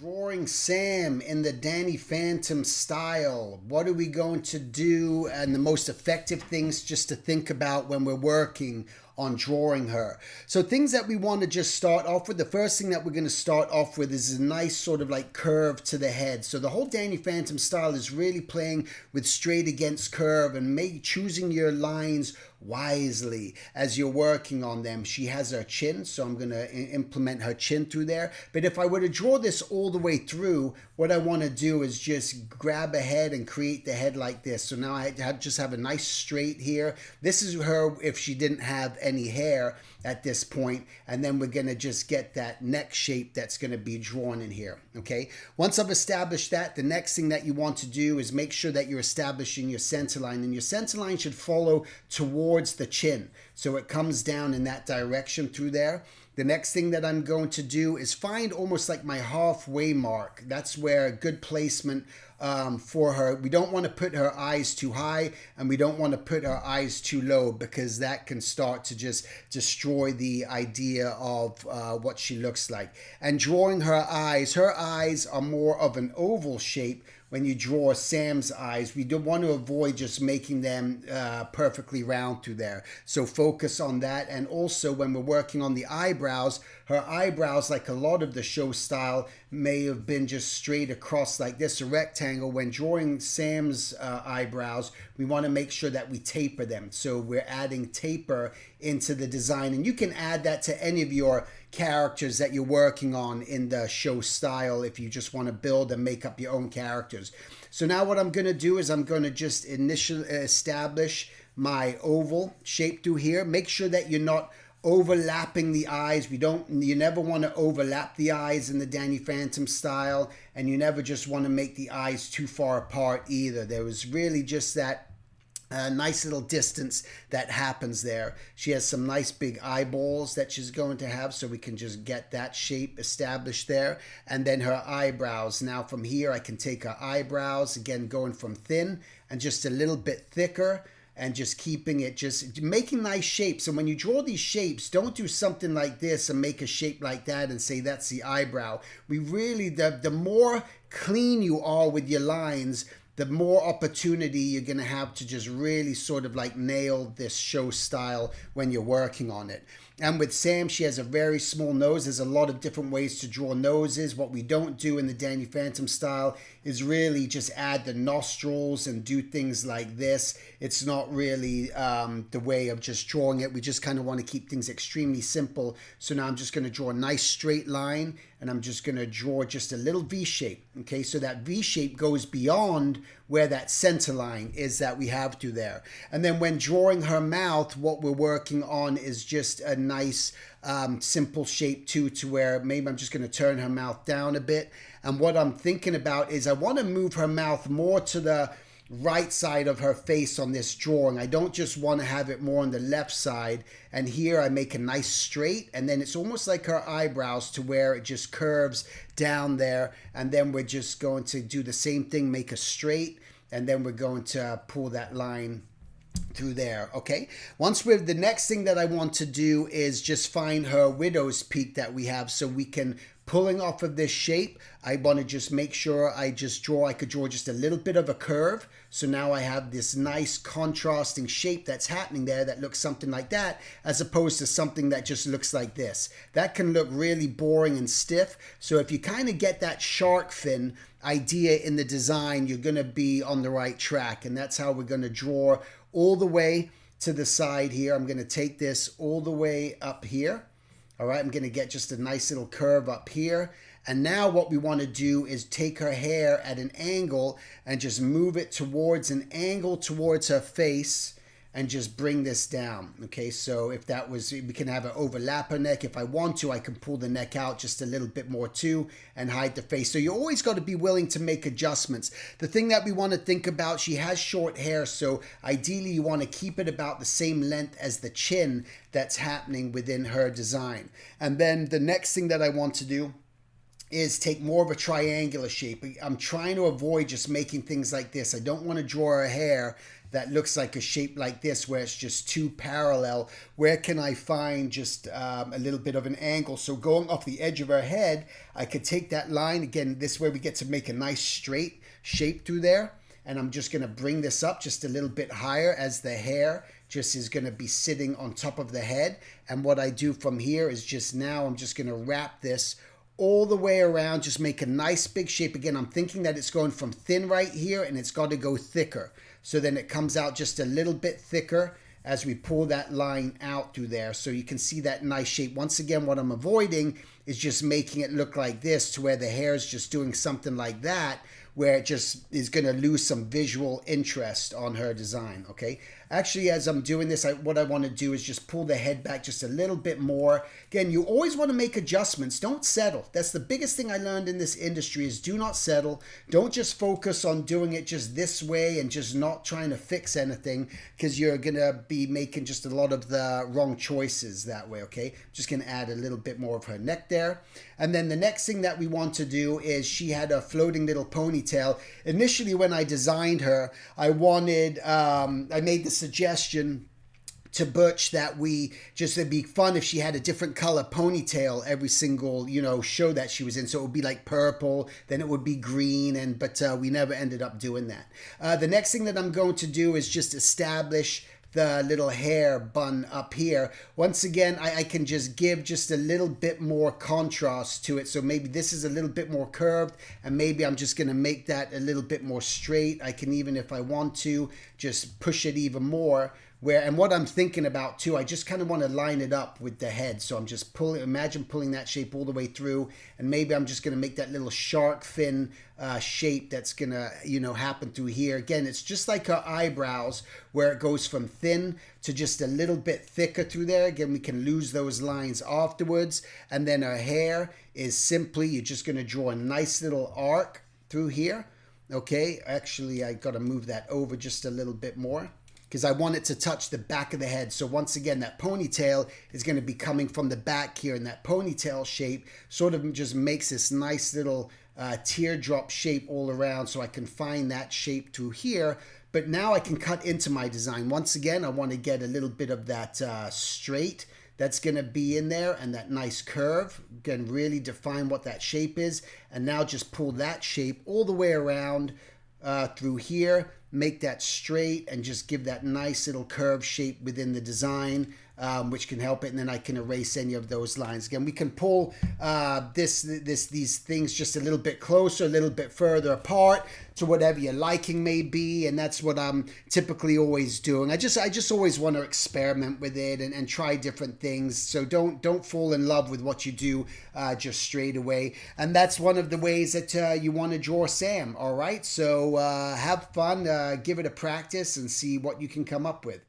Drawing Sam in the Danny Phantom style. What are we going to do? And the most effective things just to think about when we're working on drawing her. So things that we want to just start off with. The first thing that we're going to start off with is a nice sort of like curve to the head. So the whole Danny Phantom style is really playing with straight against curve and choosing your lines wisely as you're working on them. She has her chin, so I'm going to implement her chin through there. But if I were to draw this all the way through, what I want to do is just grab a head and create the head like this. So now I just have a nice straight here. This is her if she didn't have any hair at this point, and then we're going to just get that neck shape that's going to be drawn in here. Okay, once I've established that, the next thing that you want to do is make sure that you're establishing your center line, and your center line should follow towards the chin, so it comes down in that direction through there. The next thing that I'm going to do is find almost like my halfway mark. That's where a good placement for her. We don't want to put her eyes too high, and we don't want to put her eyes too low, because that can start to just destroy the idea of what she looks like. And drawing her eyes are more of an oval shape. When you draw Sam's eyes, we do want to avoid just making them perfectly round through there. So focus on that. And also when we're working on the eyebrows, her eyebrows, like a lot of the show style, may have been just straight across like this, a rectangle. When drawing Sam's eyebrows, we want to make sure that we taper them. So we're adding taper into the design. And you can add that to any of your characters that you're working on in the show style if you just want to build and make up your own characters. So now what I'm going to do is I'm going to just initially establish my oval shape through here. Make sure that you're not overlapping the eyes. You never want to overlap the eyes in the Danny Phantom style, and you never just want to make the eyes too far apart either. There was really just that nice little distance that happens there. She has some nice big eyeballs that she's going to have, so we can just get that shape established there. And then her eyebrows. Now from here I can take her eyebrows, again going from thin and just a little bit thicker, and just keeping it, just making nice shapes. And when you draw these shapes, don't do something like this and make a shape like that and say that's the eyebrow. We really, the more clean you are with your lines, the more opportunity you're going to have to just really sort of like nail this show style when you're working on it. And with Sam, she has a very small nose. There's a lot of different ways to draw noses. What we don't do in the Danny Phantom style is really just add the nostrils and do things like this. It's not really the way of just drawing it. We just kind of want to keep things extremely simple. So now I'm just going to draw a nice straight line, and I'm just going to draw just a little V shape. Okay, so that V shape goes beyond where that center line is that we have through there. And then when drawing her mouth, what we're working on is just a nice simple shape too, to where maybe I'm just going to turn her mouth down a bit. And what I'm thinking about is I want to move her mouth more to the right side of her face on this drawing. I don't just want to have it more on the left side. And here I make a nice straight, and then it's almost like her eyebrows to where it just curves down there. And then we're just going to do the same thing, make a straight, and then we're going to pull that line through there. Okay, the next thing that I want to do is just find her widow's peak that we have, so we can, pulling off of this shape, I want to just make sure I could draw just a little bit of a curve. So now I have this nice contrasting shape that's happening there that looks something like that, as opposed to something that just looks like this. That can look really boring and stiff. So if you kind of get that shark fin idea in the design, you're going to be on the right track. And that's how we're going to draw all the way to the side here. I'm going to take this all the way up here. All right, I'm going to get just a nice little curve up here. And now what we want to do is take her hair at an angle and just move it towards an angle towards her face and just bring this down. Okay, so if that was, we can have an overlap her neck. If I want to, I can pull the neck out just a little bit more too and hide the face. So you always got to be willing to make adjustments. The thing that we want to think about, she has short hair, so ideally you want to keep it about the same length as the chin that's happening within her design. And then the next thing that I want to do is take more of a triangular shape. I'm trying to avoid just making things like this. I don't want to draw a hair that looks like a shape like this where it's just too parallel. Where can I find just a little bit of an angle? So going off the edge of her head, I could take that line. Again, this way we get to make a nice straight shape through there. And I'm just going to bring this up just a little bit higher as the hair just is going to be sitting on top of the head. And what I do from here is just now I'm just going to wrap this all the way around, just make a nice big shape. Again, I'm thinking that it's going from thin right here and it's got to go thicker. So then it comes out just a little bit thicker as we pull that line out through there. So you can see that nice shape. Once again, what I'm avoiding is just making it look like this to where the hair is just doing something like that, where it just is going to lose some visual interest on her design, okay? Actually, as I'm doing this, what I want to do is just pull the head back just a little bit more. Again, you always want to make adjustments. Don't settle. That's the biggest thing I learned in this industry is do not settle. Don't just focus on doing it just this way and just not trying to fix anything, because you're going to be making just a lot of the wrong choices that way, okay? Just going to add a little bit more of her neck there. And then the next thing that we want to do is she had a floating little ponytail. Initially, when I designed her, I made the suggestion to Butch that it'd be fun if she had a different color ponytail every single, show that she was in. So it would be like purple, then it would be green, but we never ended up doing that. The next thing that I'm going to do is just establish the little hair bun up here. Once again, I can just give just a little bit more contrast to it. So maybe this is a little bit more curved, and maybe I'm just going to make that a little bit more straight. I can even, if I want to, just push it even more. And what I'm thinking about too, I just kind of want to line it up with the head. So I'm just imagine pulling that shape all the way through, and maybe I'm just going to make that little shark fin shape that's going to, happen through here. Again, it's just like her eyebrows, where it goes from thin to just a little bit thicker through there. Again, we can lose those lines afterwards. And then her hair is simply, you're just going to draw a nice little arc through here. Okay, actually, I got to move that over just a little bit more, because I want it to touch the back of the head. So once again, that ponytail is going to be coming from the back here, and that ponytail shape sort of just makes this nice little teardrop shape all around, so I can find that shape through here. But now I can cut into my design. Once again, I want to get a little bit of that straight that's going to be in there, and that nice curve. Again, really define what that shape is, and now just pull that shape all the way around through here, make that straight, and just give that nice little curve shape within the design, which can help it. And then I can erase any of those lines. Again, we can pull these things just a little bit closer, a little bit further apart to whatever your liking may be, and that's what I'm typically always doing. I just always want to experiment with it and try different things. So don't fall in love with what you do just straight away. And that's one of the ways that you want to draw Sam. All right, so have fun, give it a practice, and see what you can come up with.